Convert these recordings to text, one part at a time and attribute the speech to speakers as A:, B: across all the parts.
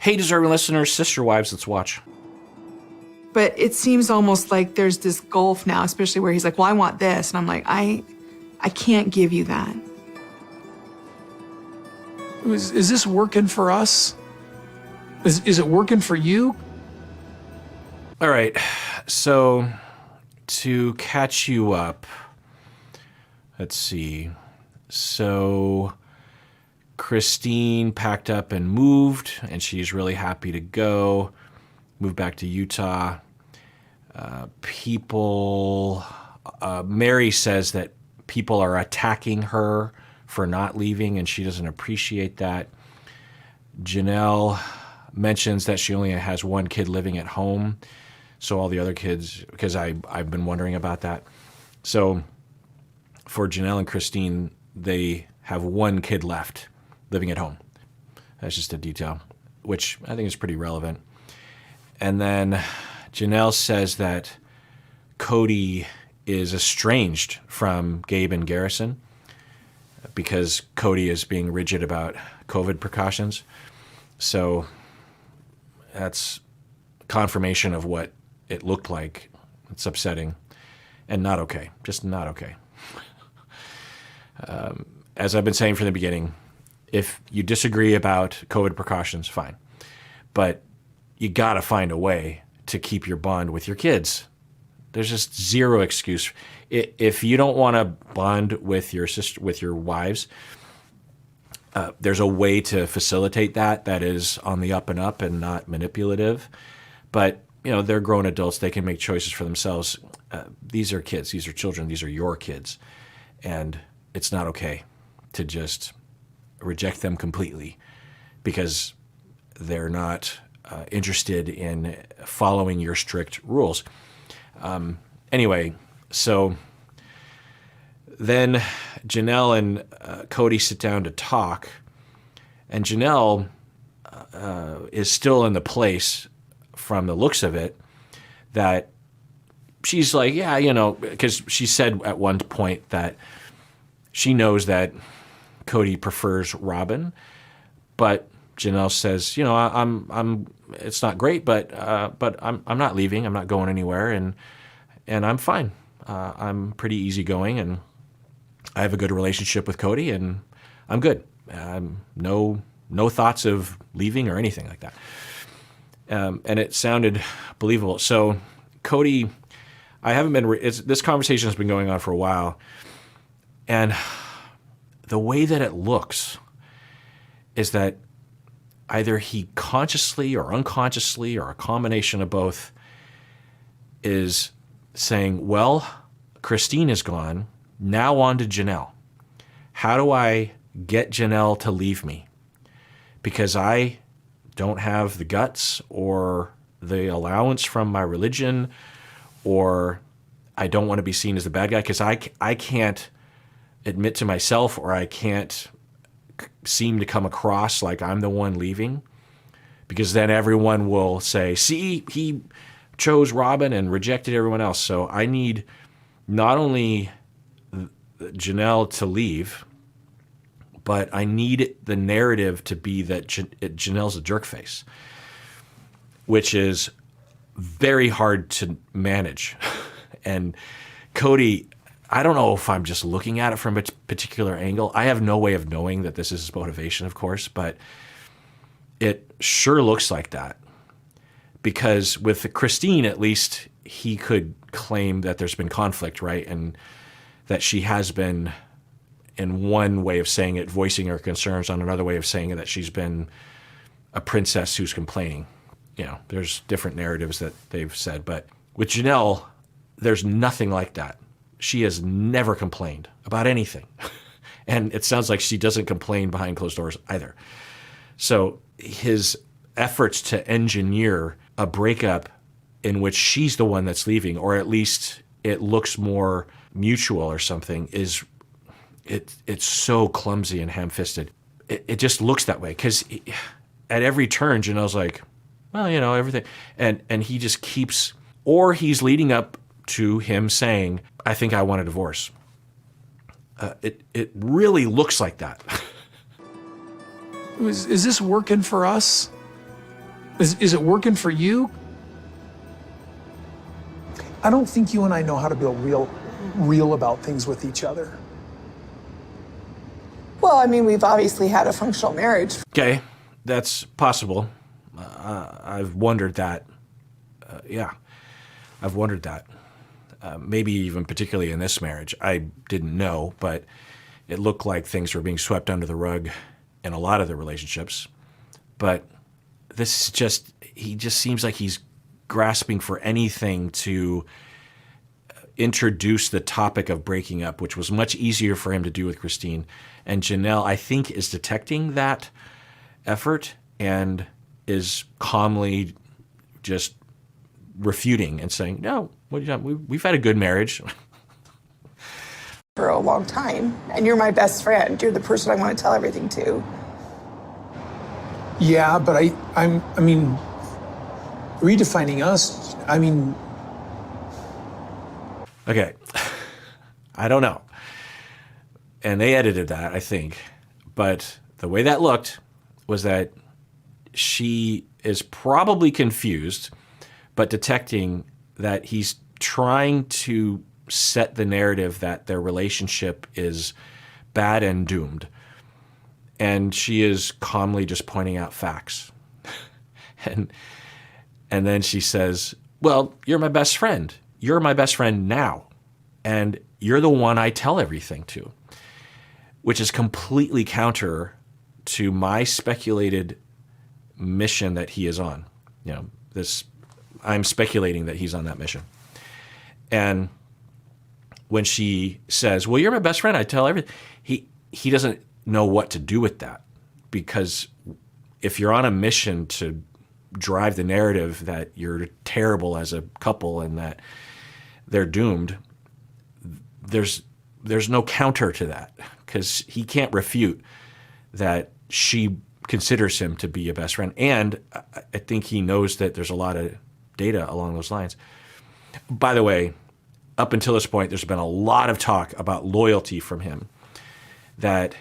A: Hey, deserving listeners, sister wives, let's watch.
B: But it seems almost like there's this gulf now, especially where he's like, well, I want this. And I'm like, I can't give you that.
C: Is this working for us? Is it working for you?
A: All right, so to catch you up, let's see. So Christine packed up and moved, and she's really happy to go. Moved back to Utah. Mary says that people are attacking her for not leaving, and she doesn't appreciate that. Janelle mentions that she only has one kid living at home, so all the other kids, because I've been wondering about that. So for Janelle and Christine, they have one kid left living at home. That's just a detail, which I think is pretty relevant. And then Janelle says that Cody is estranged from Gabe and Garrison because Cody is being rigid about COVID precautions. So that's confirmation of what it looked like. It's upsetting and not okay, just not okay. As I've been saying from the beginning, if you disagree about COVID precautions, fine. But you got to find a way to keep your bond with your kids. There's just zero excuse. If you don't want to bond with your sister, with your wives, there's a way to facilitate that is on the up and up and not manipulative. But they're grown adults. They can make choices for themselves. These are kids. These are children. These are your kids. And it's not okay to just reject them completely because they're not interested in following your strict rules. Anyway, so then Janelle and Cody sit down to talk, and Janelle is still in the place, from the looks of it, that she's like, yeah, because she said at one point that she knows that Cody prefers Robin, but Janelle says, I'm it's not great, but I'm not leaving. I'm not going anywhere, and I'm fine. I'm pretty easygoing, and I have a good relationship with Cody, and I'm good. No thoughts of leaving or anything like that. And it sounded believable. So Cody, I haven't been. This conversation has been going on for a while, and the way that it looks is that either he consciously or unconsciously or a combination of both is saying, well, Christine is gone, now on to Janelle. How do I get Janelle to leave me? Because I don't have the guts or the allowance from my religion, or I don't want to be seen as the bad guy because I can't admit to myself, or I can't seem to come across like I'm the one leaving, because then everyone will say, see, he chose Robin and rejected everyone else. So I need not only Janelle to leave, but I need the narrative to be that Janelle's a jerkface, which is very hard to manage. And Cody, I don't know if I'm just looking at it from a particular angle. I have no way of knowing that this is his motivation, of course, but it sure looks like that. Because with Christine, at least he could claim that there's been conflict, right? And that she has been, in one way of saying it, voicing her concerns, on another way of saying it, that she's been a princess who's complaining. There's different narratives that they've said. But with Janelle, there's nothing like that. She has never complained about anything. And it sounds like she doesn't complain behind closed doors either. So his efforts to engineer a breakup in which she's the one that's leaving, or at least it looks more mutual or something, it's so clumsy and ham-fisted. It just looks that way because at every turn, Janelle's like, well, everything. And he just keeps, or he's leading up to him saying, I think I want a divorce. It really looks like that.
C: Is this working for us? Is it working for you? I don't think you and I know how to be real about things with each other.
B: Well, I mean, we've obviously had a functional marriage.
A: Okay, that's possible. I've wondered that. Yeah, I've wondered that. Maybe even particularly in this marriage. I didn't know, but it looked like things were being swept under the rug in a lot of the relationships. But this is just, he just seems like he's grasping for anything to introduce the topic of breaking up, which was much easier for him to do with Christine. And Janelle, I think, is detecting that effort and is calmly just refuting and saying, no, what are you talking? We've had a good marriage.
B: For a long time, and you're my best friend. You're the person I want to tell everything to.
C: Yeah, but I mean, redefining us, I mean.
A: Okay, I don't know. And they edited that, I think. But the way that looked was that she is probably confused, but detecting that he's trying to set the narrative that their relationship is bad and doomed. And she is calmly just pointing out facts. and then she says, well, you're my best friend. You're my best friend now. And you're the one I tell everything to, which is completely counter to my speculated mission that he is on. You know, I'm speculating that he's on that mission. And when she says, well, you're my best friend, I tell everything, he doesn't know what to do with that, because if you're on a mission to drive the narrative that you're terrible as a couple and that they're doomed, there's no counter to that, because he can't refute that she considers him to be a best friend. And I think he knows that there's a lot of data along those lines. By the way, up until this point, there's been a lot of talk about loyalty from him, that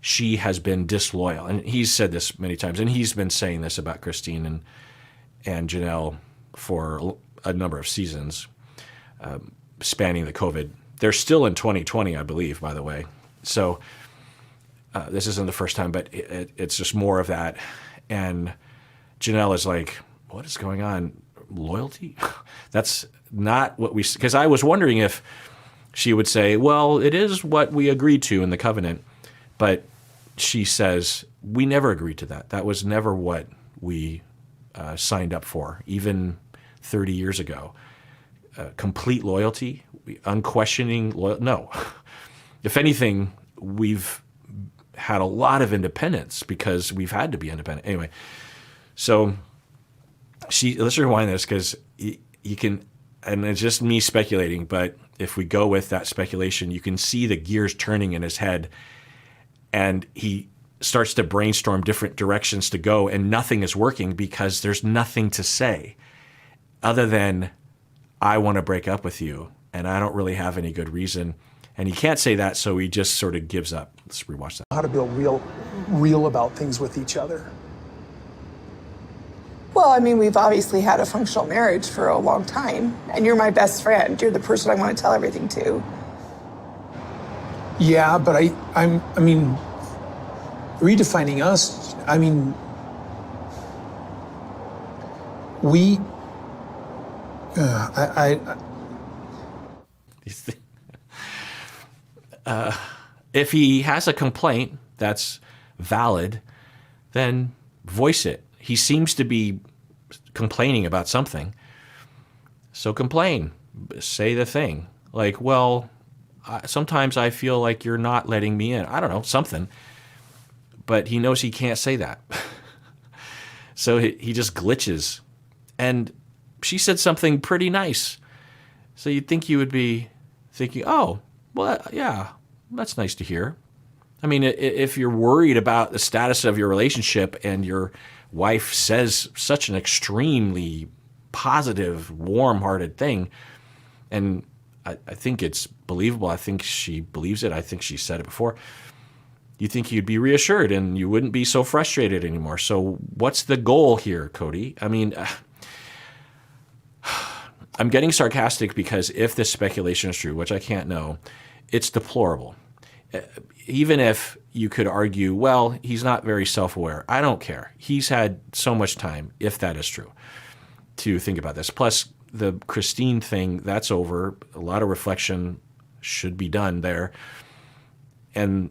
A: she has been disloyal. And he's said this many times, and he's been saying this about Christine and Janelle for a number of seasons, spanning the COVID. They're still in 2020, I believe, by the way. So this isn't the first time, but it's just more of that. And Janelle is like, what is going on? Loyalty? That's not what we, because I was wondering if she would say, well, it is what we agreed to in the covenant. But she says, we never agreed to that. That was never what we signed up for, even 30 years ago. Complete loyalty, unquestioning loyalty, no. If anything, we've had a lot of independence because we've had to be independent. Anyway, so let's rewind this, because you can, and it's just me speculating, but if we go with that speculation, you can see the gears turning in his head, and he starts to brainstorm different directions to go, and nothing is working because there's nothing to say other than, I want to break up with you, and I don't really have any good reason. And he can't say that, so he just sort of gives up. Let's rewatch that.
C: How to be real about things with each other.
B: Well, I mean, we've obviously had a functional marriage for a long time, and you're my best friend. You're the person I want to tell everything to.
C: Yeah, but I mean, redefining us, I mean, we,
A: If he has a complaint that's valid, then voice it. He seems to be complaining about something. So complain. Say the thing. Like, well, sometimes I feel like you're not letting me in. I don't know, something. But he knows he can't say that. So he just glitches. And she said something pretty nice. So you'd think you would be thinking, oh, well, yeah, that's nice to hear. I mean, if you're worried about the status of your relationship and your wife says such an extremely positive, warm-hearted thing, and I think it's believable. I think she believes it. I think she said it before. you think you'd be reassured and you wouldn't be so frustrated anymore. So what's the goal here, Cody? I mean, I'm getting sarcastic because if this speculation is true, which I can't know, it's deplorable. Even if you could argue, well, he's not very self-aware. I don't care. He's had so much time, if that is true, to think about this. Plus, the Christine thing, that's over. A lot of reflection should be done there. And,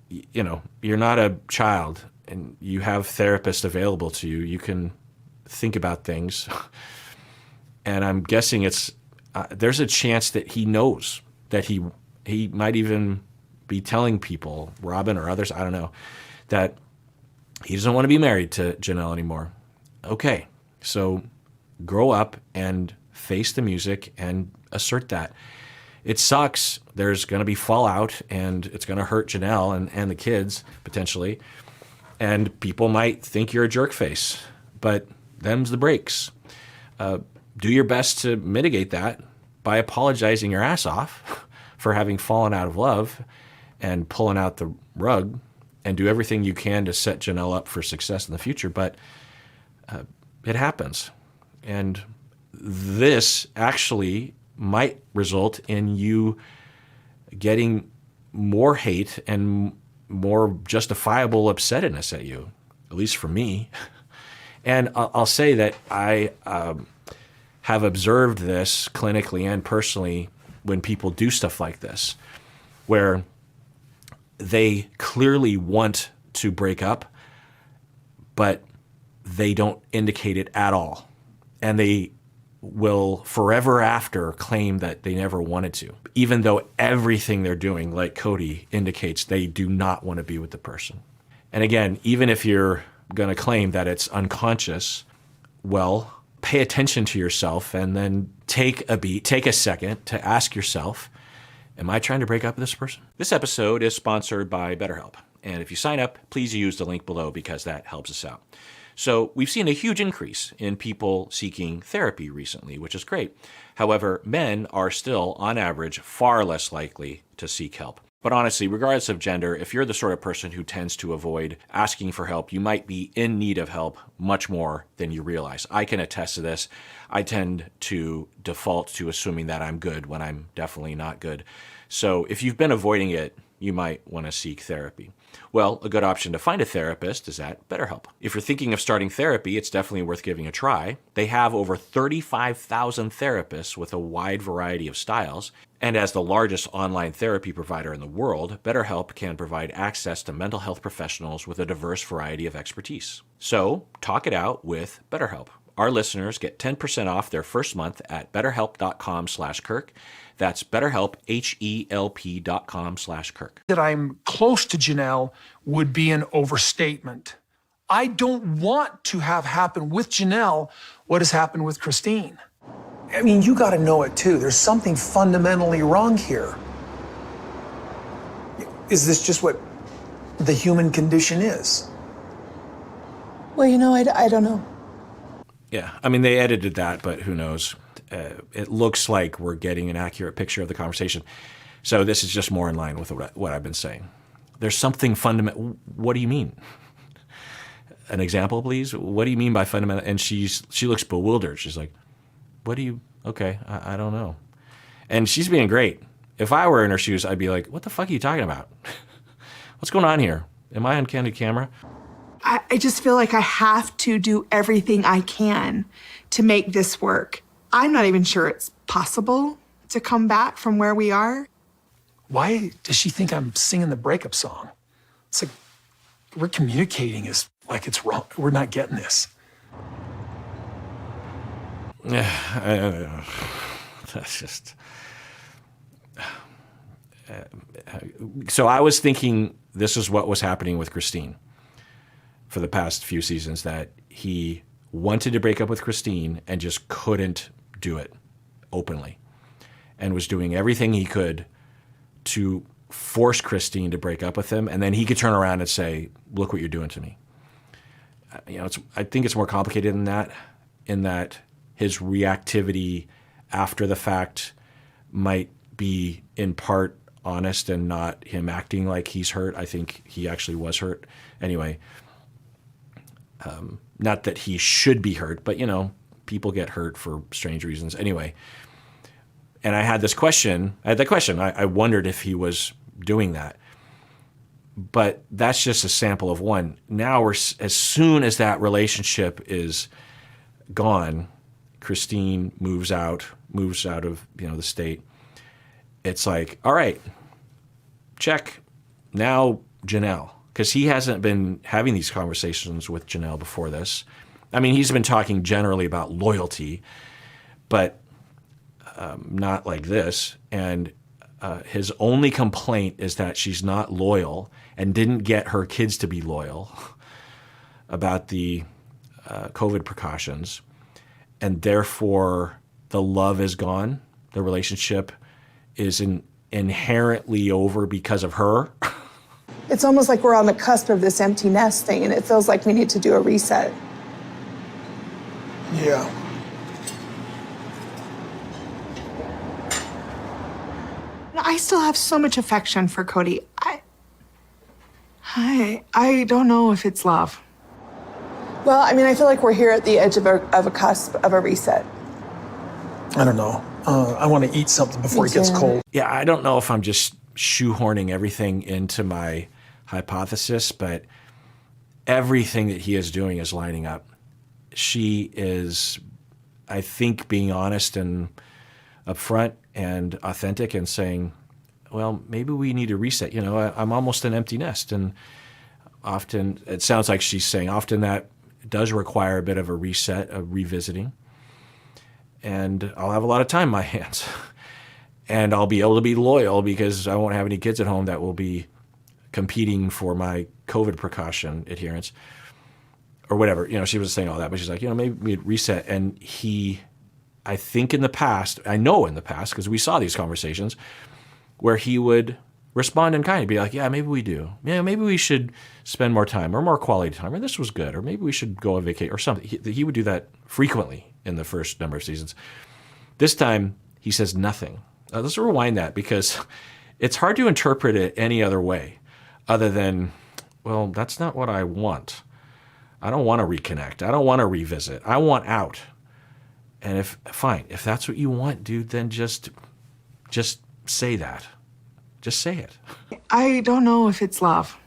A: you know, you're not a child and you have therapists available to you. You can think about things. And I'm guessing there's a chance that he knows that he might even be telling people, Robin or others, I don't know, that he doesn't want to be married to Janelle anymore. Okay, so grow up and face the music and assert that. It sucks. There's going to be fallout, and it's going to hurt Janelle and the kids, potentially. And people might think you're a jerk face, but them's the breaks. Do your best to mitigate that by apologizing your ass off for having fallen out of love and pulling out the rug, and do everything you can to set Janelle up for success in the future. But it happens. And this actually might result in you getting more hate and more justifiable upsetness at you, at least for me. And I'll say that I have observed this clinically and personally when people do stuff like this, where they clearly want to break up, but they don't indicate it at all. And they will forever after claim that they never wanted to, even though everything they're doing, like Cody, indicates they do not want to be with the person. And again, even if you're going to claim that it's unconscious, well, pay attention to yourself and then take a second to ask yourself, am I trying to break up with this person? This episode is sponsored by BetterHelp. And if you sign up, please use the link below because that helps us out. So we've seen a huge increase in people seeking therapy recently, which is great. However, men are still, on average, far less likely to seek help. But honestly, regardless of gender, if you're the sort of person who tends to avoid asking for help, you might be in need of help much more than you realize. I can attest to this. I tend to default to assuming that I'm good when I'm definitely not good. So if you've been avoiding it, you might want to seek therapy. Well, a good option to find a therapist is at BetterHelp. If you're thinking of starting therapy, it's definitely worth giving a try. They have over 35,000 therapists with a wide variety of styles. And as the largest online therapy provider in the world, BetterHelp can provide access to mental health professionals with a diverse variety of expertise. So, talk it out with BetterHelp. Our listeners get 10% off their first month at betterhelp.com/Kirk. That's BetterHelp, HELP.com/Kirk.
C: That I'm close to Janelle would be an overstatement. I don't want to have happen with Janelle what has happened with Christine. I mean, you got to know it too. There's something fundamentally wrong here. Is this just what the human condition is?
B: Well, you know, I don't know.
A: Yeah, I mean, they edited that, but who knows? It looks like we're getting an accurate picture of the conversation. So this is just more in line with what I've been saying. There's something fundamental. What do you mean? An example, please? What do you mean by fundamental? And she looks bewildered. She's like, what do you, okay, I don't know. And she's being great. If I were in her shoes, I'd be like, what the fuck are you talking about? What's going on here? Am I on candid camera?
B: I just feel like I have to do everything I can to make this work. I'm not even sure it's possible to come back from where we are.
C: Why does she think I'm singing the breakup song? It's like we're communicating as like it's wrong. We're not getting this.
A: That's just... So I was thinking this is what was happening with Christine for the past few seasons, that he wanted to break up with Christine and just couldn't do it openly, and was doing everything he could to force Christine to break up with him, and then he could turn around and say, look what you're doing to me. You know, I think it's more complicated than that, in that his reactivity after the fact might be in part honest and not him acting like he's hurt. I think he actually was hurt. Anyway, not that he should be hurt, but, people get hurt for strange reasons. Anyway, and I had that question. I wondered if he was doing that. But that's just a sample of one. Now, as soon as that relationship is gone, Christine moves out of the state. It's like, all right, check. Now Janelle, because he hasn't been having these conversations with Janelle before this. I mean, he's been talking generally about loyalty, but not like this. And his only complaint is that she's not loyal and didn't get her kids to be loyal about the COVID precautions. And therefore, the love is gone. The relationship is inherently over because of her.
B: It's almost like we're on the cusp of this empty nest thing, and it feels like we need to do a reset.
C: Yeah.
B: I still have so much affection for Cody. I don't know if it's love. Well, I mean, I feel like we're here at the edge of a cusp of a reset.
C: I don't know. I want to eat something before it gets cold.
A: Yeah, I don't know if I'm just shoehorning everything into my hypothesis, but everything that he is doing is lining up. She is, I think, being honest and upfront and authentic and saying, well, maybe we need to reset. I'm almost an empty nest. And often, it sounds like she's saying, often that does require a bit of a reset, a revisiting. And I'll have a lot of time in my hands. And I'll be able to be loyal because I won't have any kids at home that will be competing for my COVID precaution adherence or whatever. She was saying all that, but she's like, maybe we'd reset. And I think in the past, because we saw these conversations where he would respond in kind, be like, yeah, maybe we do. Yeah, maybe we should spend more time or more quality time, or this was good, or maybe we should go on vacation or something. He would do that frequently in the first number of seasons. This time, he says nothing. Let's rewind that because it's hard to interpret it any other way other than, well, that's not what I want. I don't want to reconnect. I don't want to revisit. I want out. And if that's what you want, dude, then just say that. Just say it.
B: I don't know if it's love.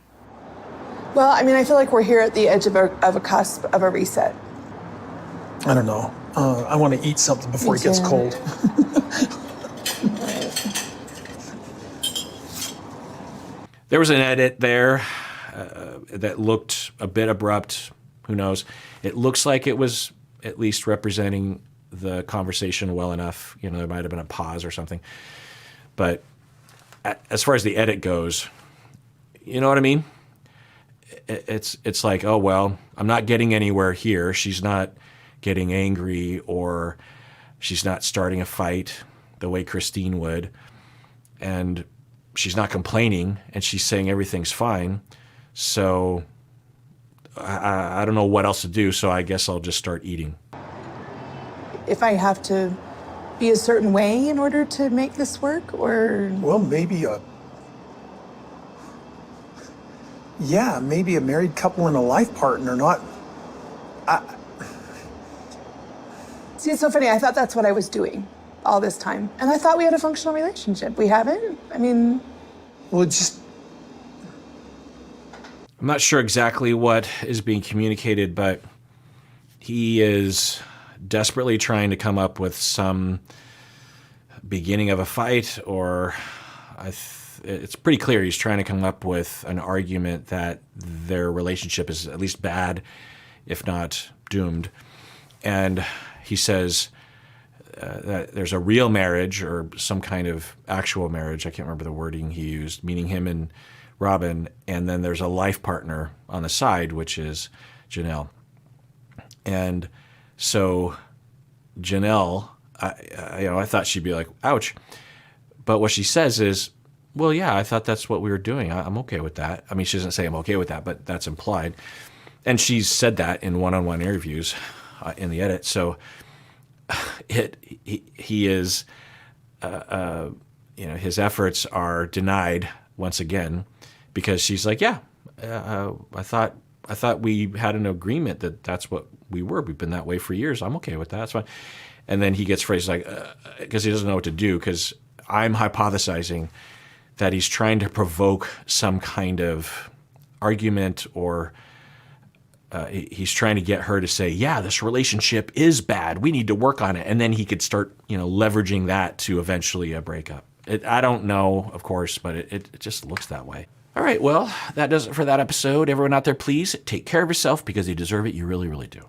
B: Well, I mean, I feel like we're here at the edge of a cusp of a reset.
C: I don't know. I want to eat something before it gets cold.
A: There was an edit there that looked a bit abrupt. Who knows? It looks like it was at least representing the conversation well enough. There might have been a pause or something. But as far as the edit goes, you know what I mean? It's like, oh, well, I'm not getting anywhere here. She's not getting angry or she's not starting a fight the way Christine would. And she's not complaining and she's saying everything's fine. So I don't know what else to do. So I guess I'll just start eating.
B: If I have to be a certain way in order to make this work, or...
C: Well, maybe maybe a married couple and a life partner, not...
B: See, it's so funny. I thought that's what I was doing all this time. And I thought we had a functional relationship. We haven't? I mean...
C: Well, just...
A: I'm not sure exactly what is being communicated, but he is desperately trying to come up with some beginning of a fight, or it's pretty clear he's trying to come up with an argument that their relationship is at least bad, if not doomed. And he says that there's a real marriage or some kind of actual marriage. I can't remember the wording he used, meaning him and Robin. And then there's a life partner on the side, which is Janelle. And so Janelle, I thought she'd be like, ouch. But what she says is, well, yeah, I thought that's what we were doing. I'm okay with that. I mean, she doesn't say I'm okay with that, but that's implied. And she's said that in one-on-one interviews in the edit. So he is his efforts are denied once again because she's like, yeah, I thought we had an agreement that that's what we were. We've been that way for years. I'm okay with that. That's fine. And then he gets phrased like, because he doesn't know what to do, because I'm hypothesizing that he's trying to provoke some kind of argument, or he's trying to get her to say, yeah, this relationship is bad. We need to work on it. And then he could start, leveraging that to eventually a breakup. I don't know, of course, but it just looks that way. All right, well, that does it for that episode. Everyone out there, please take care of yourself because you deserve it. You really, really do.